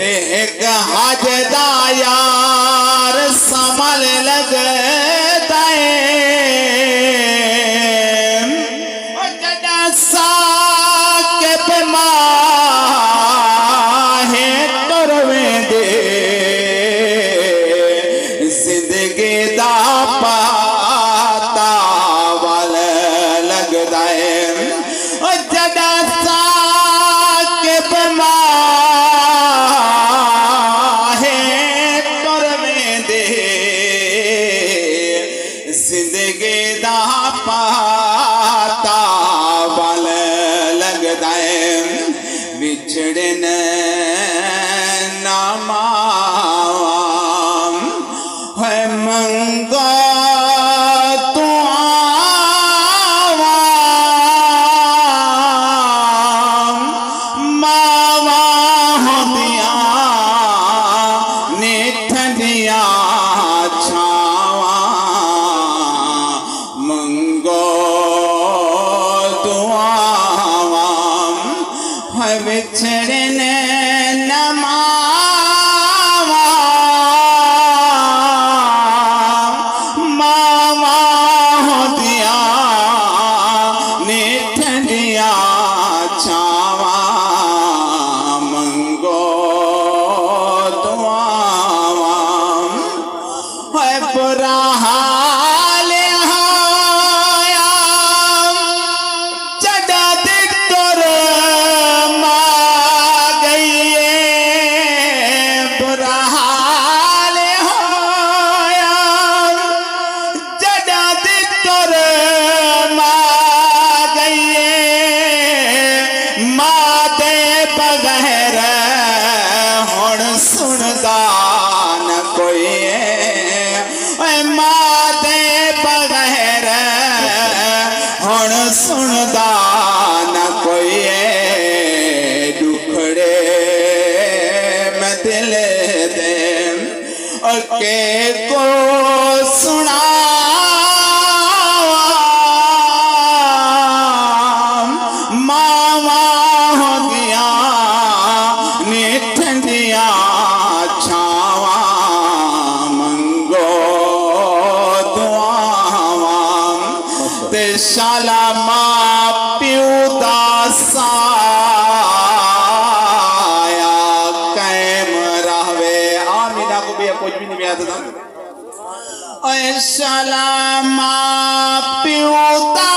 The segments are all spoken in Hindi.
देख हाजदा यार समल लग बिछड़न नामाम है मंगा तू आवाम मावा होदिया ने ठंडिया छावा मंगो तू आवाम है बिछड़न नमावा मावा होदिया ने ठंडिया छावा मंगो तो आवाम है बुरा हाल होया चढ़ा दिख तोर सुनदा न कोई दुखड़े में दिल दे और के को सुना मावा हो गया ने ठंडिया छावा मंगो दुआवा ते शाला कुछ भी नहीं में आता था सलामा प्यूता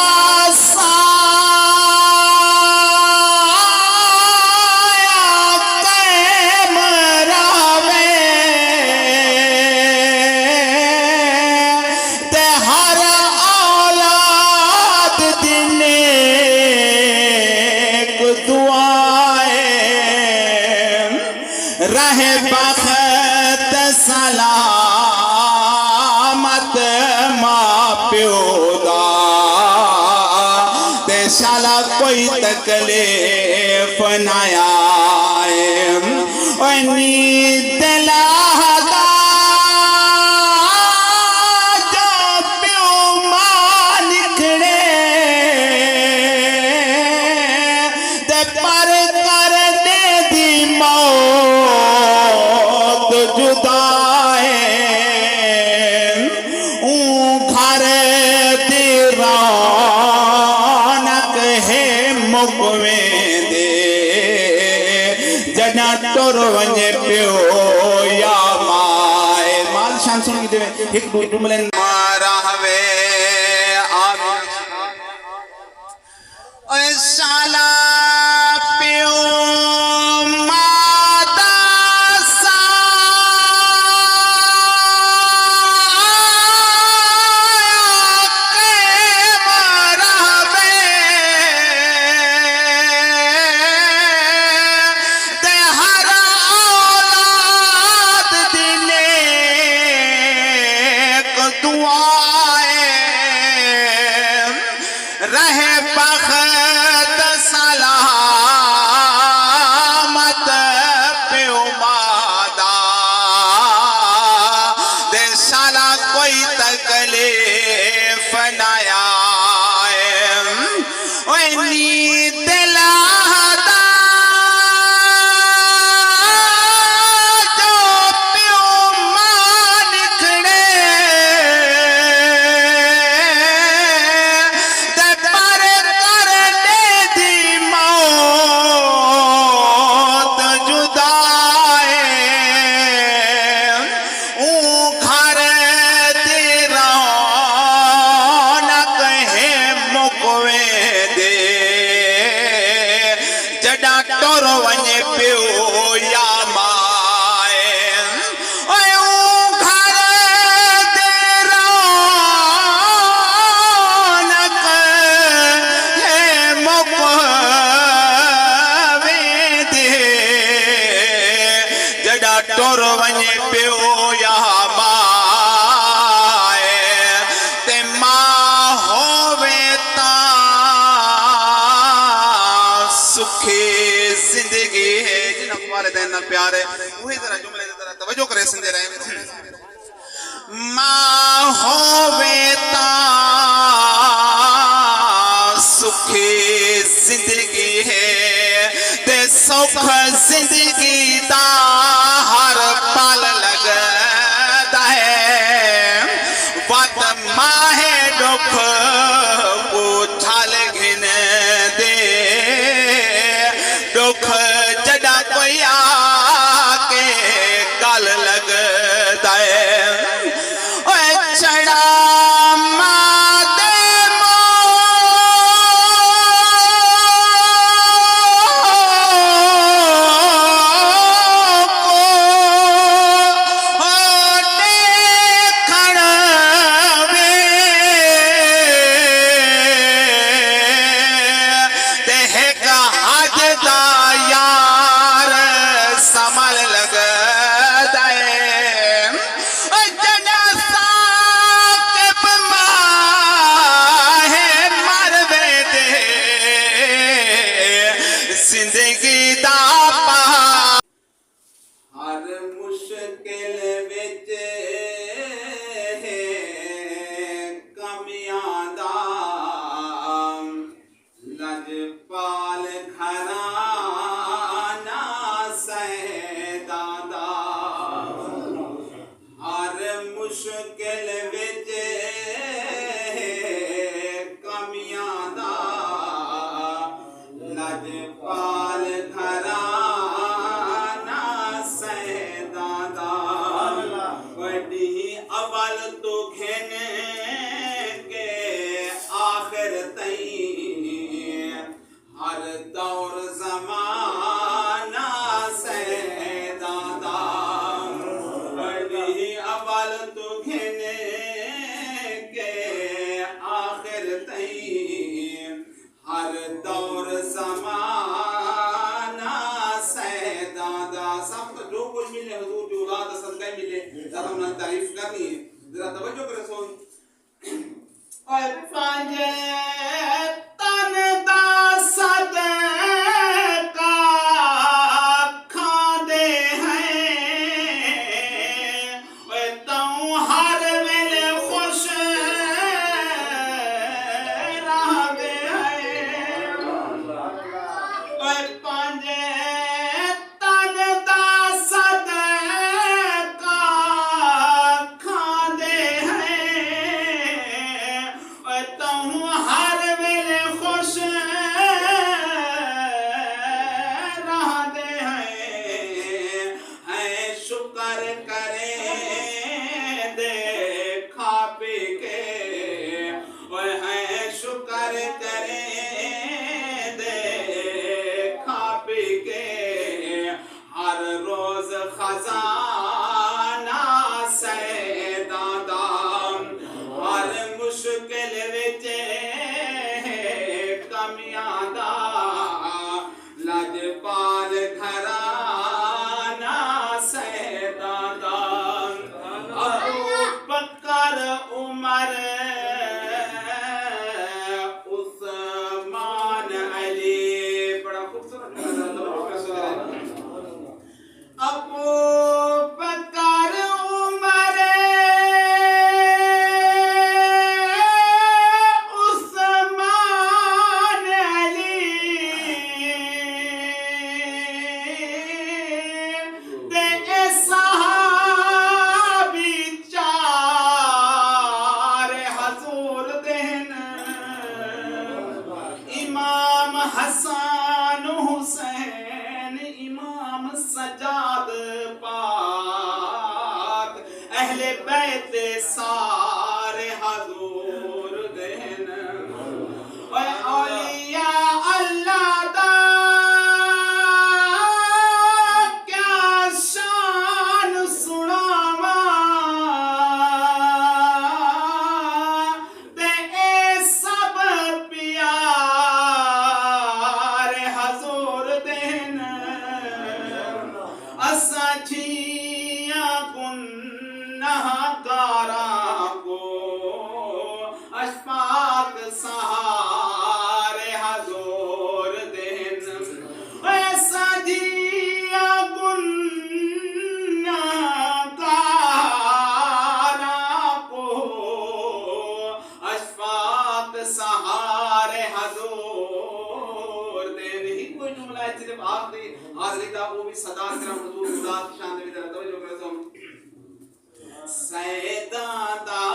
रहे बखत सलामत माँ प्यो दा ते शाला कोई तकलीफ न आए नींद लादा जो प्यो मां निकले ते पर कर दे दी मौत जुदाए घर दी रौनक है मुकवे दे जना टोर वने पियो या माए माल शान सुन के देवे एक दो मिलन मारा हवे आमीन ओए साला पियो रहे बखत सलामत वञे पियो या माए टोर वञे पियो या माए ते मां होवे ता सुखी जिंदगी है जिन वालिदैन ना प्यार है वही जरा जुमले जरा तवज्जो करे सिंधे रहे मां होवे ता सुखी जिंदगी है ते सुख जिंदगी दा हर पल लगता है वत माहे दुख पूछल घिन दे दुख जड़ा कोई आके कल लगता है चढ़ा तारीफ करनी है जरा तवज्जो करे सुन और पांजे तन दा सदका खादे हैं ओए तू हर वेले खुश रहदे हैं ओए पांजे सारे हजूर देन औलिया अल्लाह दा गुनाहगारा को अशफाक सहारे हजूर दिन ऐसा जिया गुनाहगारा को अशफाक सहारे हजूर दिन। ही कोई जुमला है सिर्फ आखिरी हाजिरी का वो भी सदा करम हुजूर खुदा की शान में जरा तवज्जो करो। सैदा दा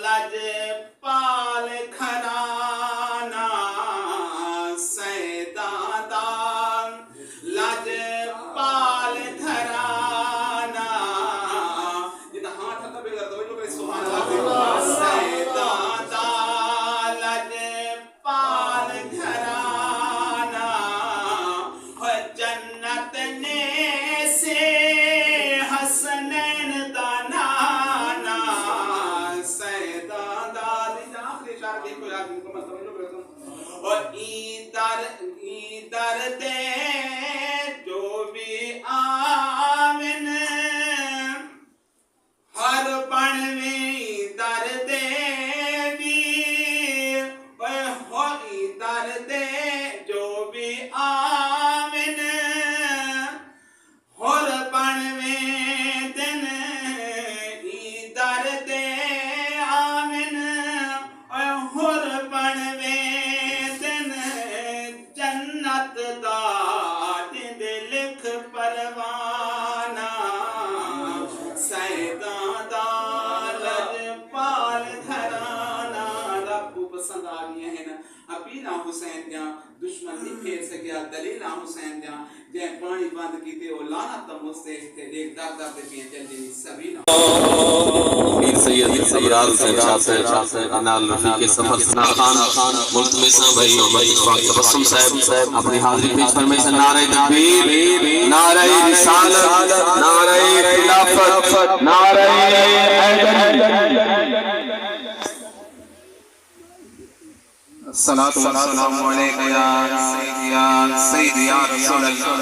लजपाल घराना सैदा दा लजपाल घराना जितना हाथ हल्का बेगर तवज्जो करो सुभान अल्लाह। सैदा दा लजपाल घराना हो जन्नत ने से हसनैन दा नाना सैदा दा आखिरी इशारा देखो यार मुकम्मल तवज्जो करो। और ईदर दे जो भी आवन हर बनवे ईदर दे भी हो ईदर दे जो भी आवन हर बनवे दिन ईदर दे आवन हर बनवे दिन जन्नत दा जिंद लिख परवाना सैदा दा लजपाल घराना। रब को पसंद आ गया है ना अभी ना हुसैन दिया दुश्मन नहीं फेर सकिया दलील हुसैन दिया जे पानी बंद कीते ओ लाना तम मुझसे थे देख दर दर पे पिए चल दी सभी ना पीर सैयद अबरार हुसैन शाह से अनाल रफीक सफर सना खान मुल्तमिस भाई तबस्सुम साहब अपनी हाजिरी पेश फरमाइए। नारे तकबीर नारे रिसालत नारे खिलाफत नारे सलातु वस्सलामु अलैका या सय्यदी या रसूल अल्लाह।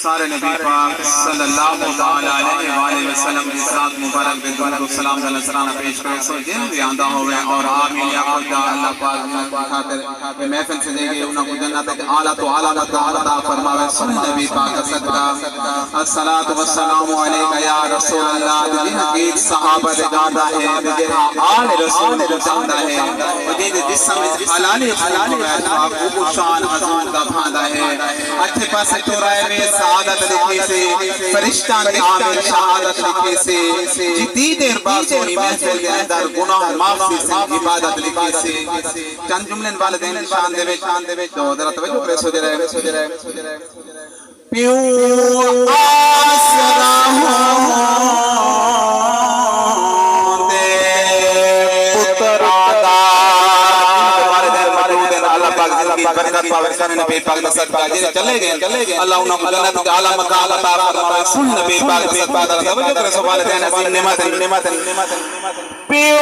सारे नबी पाक सल्लल्लाहु तआला अलैहि वसल्लम की सलात मुबारक बेदुआ को सलाम का नजराना पेश करो। सो जिन भी आंदा होवे और आमीन या खुदा अल्लाह पाक की खातिर पे महफिल से देंगे उन्हें को जन्नत के आला तो आला अता फरमावे। सुन नबी पाक का सदका अस्सलातु वस्सलामु अलैका या रसूल अल्लाह। जिन हकीक सहाबा दे जादा है जिन आल रसूल दे जादा है और जिस समय हलाली वो शान हजूर का भांदा है। अच्छे पासे तोराए में शहादत लिखे से फरिश्ता ने आमिर शहादत लिखे से जितनी देर बाद सोनी महफिल के अंदर गुनाह माफी से इबादत लिखे से चंद जुमले वालिदैन शान देवे तो जरा तवज्जो करे सो जरा पियो आसरा हो दे पुत्रा दा की बरकत पावे सन नबी पाक का सदका जे चले गए अल्लाह उन्हें जन्नत के आला मकाम अता फरमावे। सुन नबी पाक का सदका तवज्जो करे सुभान अल्लाह नेमत पियो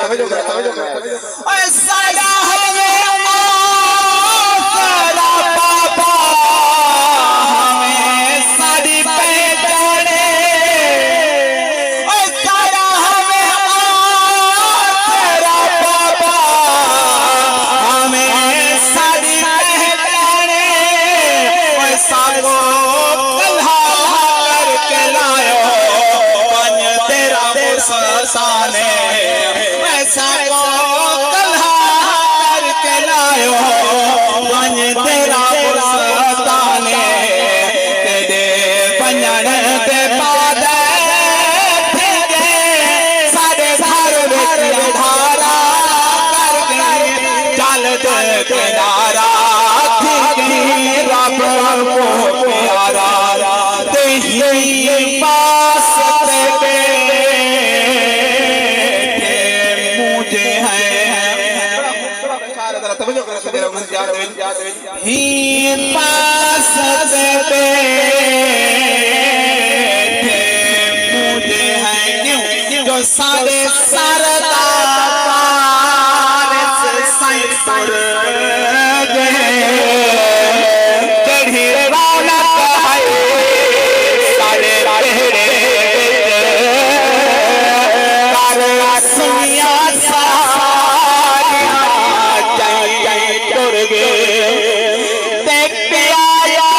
तवज्जो कर ओए सारा हमें सारा बाबा हमें सारी पहचाने ओए सारा हमें सारा बाबा हमें सारी पहचाने ओए सागो कल्हा करके लायो पंज तेरा मुसाने ऐसा को कल्हा करके लायो पंज तेरा मुसाने तेरे पंजन ते पादे फिरे सारे घर विच धारा करके चल दे किनारा थी रब को प्यारा तेरी पास तेरे मुझे है तवज्जो कर ही पास तेरे मुझे है क्यों जो सारे सरदार से सैंसर गए चढ़ी रौनक है सारे तेरे सुनिया सारिया जय जय टुर गए देखते आया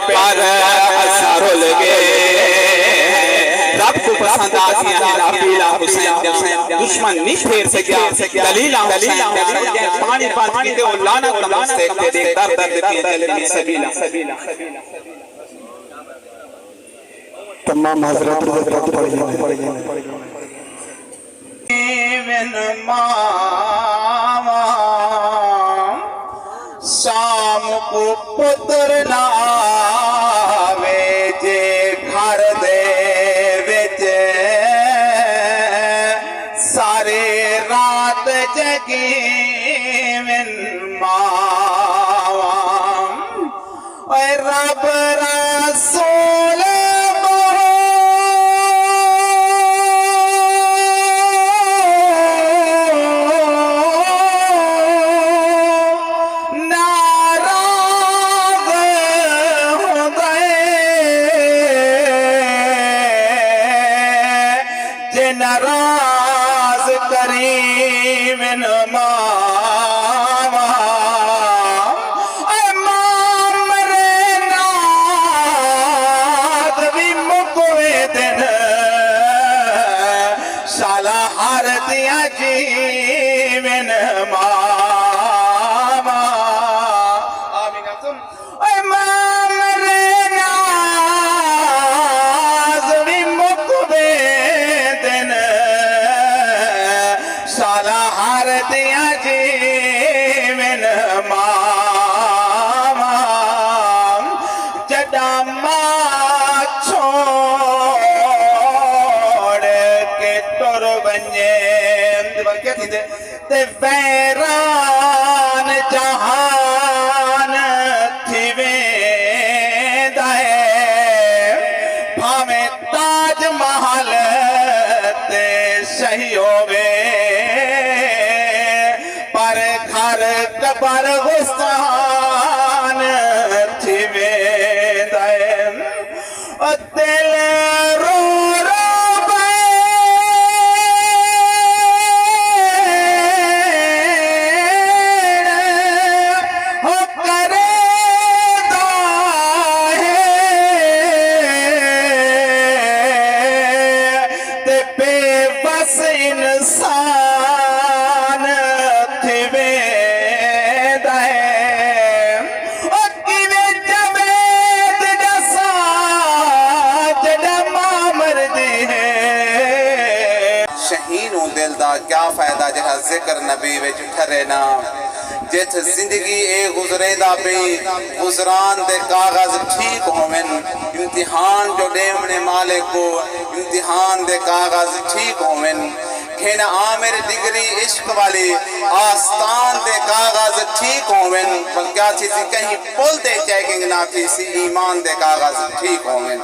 पर असर लगे रब को पसंद आती है रबीला हुसैन दुश्मन नहीं फेर सकिया दलीला हुसैन पानी पानी के और लाना तमाम देखते देख दर दर देती है दिल में सबीला तमाम हजरत पढ़िए शाम को पुत्र नावे जे घर दे विच सारे रात जगी मिन मावा ओए रब रसूल नाराज करीम मामा माम रे नाद भी मुकवे दिन शाला हर दिया जीवन मामा आमीन सुन माम रे ते वैरान जहान थी वेंदा है भावे ताज महल ते सही होवे पर घर कबर गुस्तान थी वेंदा है ओ दिल रो इंसान थी वेंदा है ओ किवें जवेद दसा जड़ा मामर दी है शहीनों दिल दा क्या फायदा जहा जिक्र नबी विच ठरे ना जिथ जिंदगी ए गुजरेदा पे गुजरान दे कागज ठीक होवन इम्तिहान जो देवने मालिक को इम्तिहान दे कागज ठीक होवन खेना आमिर डिग्री इश्क वाली आस्तान दे कागज ठीक होवन पर क्या थी कहीं पुल दे चेकिंग ना थी सी ईमान दे कागज ठीक होवन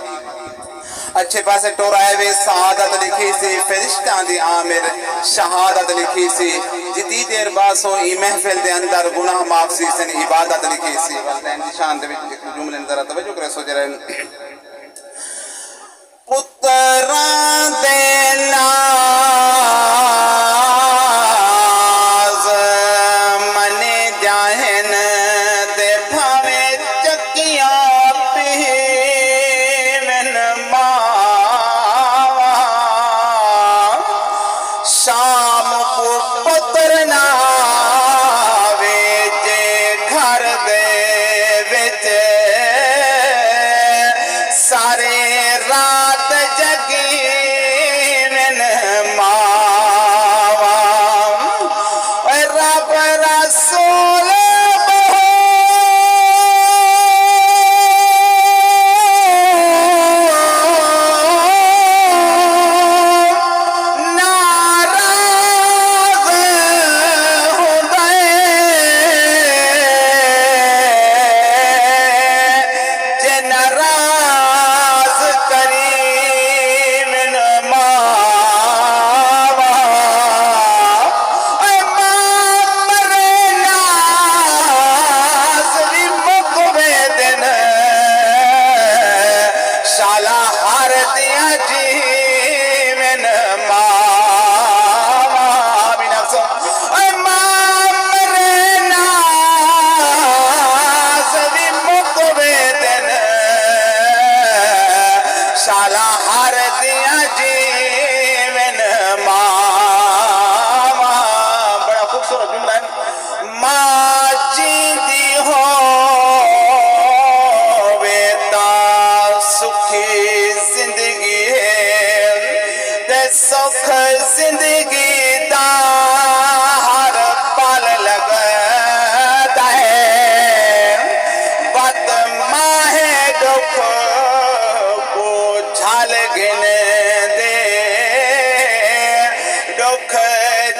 अच्छे पासे टोराए वे शहादत लिखी सी फरिश्ता दी आमिर शहादत लिखी सी जितनी देर बासो ई महफिल दे अंदर गुनाह माफ सी सन इबादत लिखी सी निशान दे विच जुमले जरा तवज्जो करे सोच रहे पुत्रां दे नाज मने जाहन दे भावे चकियां शाम को पुत्र ना वेचे घर दे विच सारे रात जगी मन मावा रब रसूल शाला हर दिया जीवन मावा बड़ा खूबसूरत जुमला है माँ जींदी हो बेटा सुखी जिंदगी है ते सुख जिंदगी दा हर पल लगता है बद माहे दुख गिने दे दुख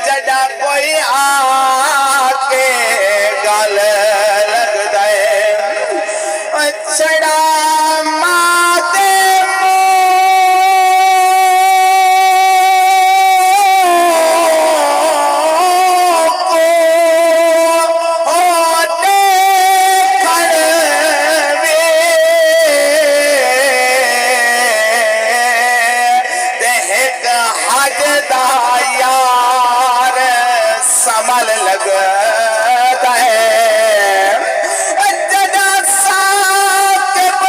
जड़ा कोई आके गल लगदा है छड़ा माते यार समल लगता है जदा साथ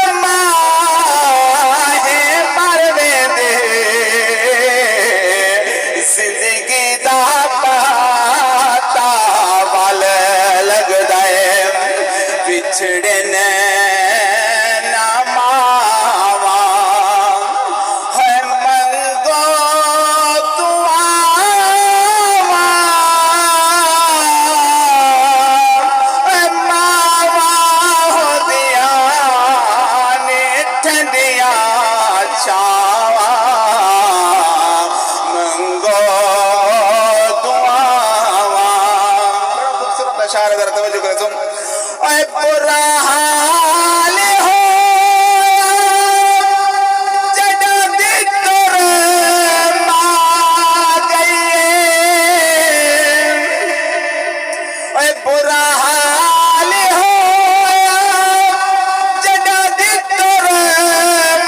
बुरा हाल हो जड़ा दी तुर मां गई ओए बुरा हाल हो जड़ा दी तुर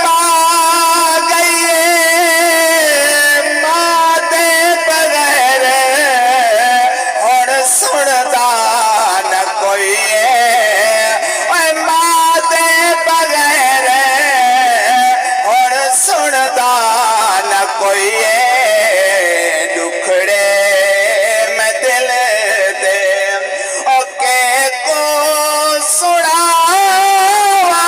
मां गई मां दे बगैर और सुनदा न कोई ओए मां दे बगैर और सुनदा न कोई दुखड़े मैं दिल दे ओके को सुनावा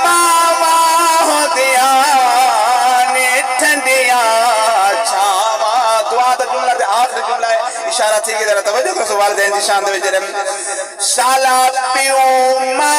मावा होदिया ने ठंडिया छावा दुआ दा जुमला ते आखिरी जुमला है इशारा थी कि जरा तवज्जो करो सवाल देन दी शान दे विच शाला पियो मा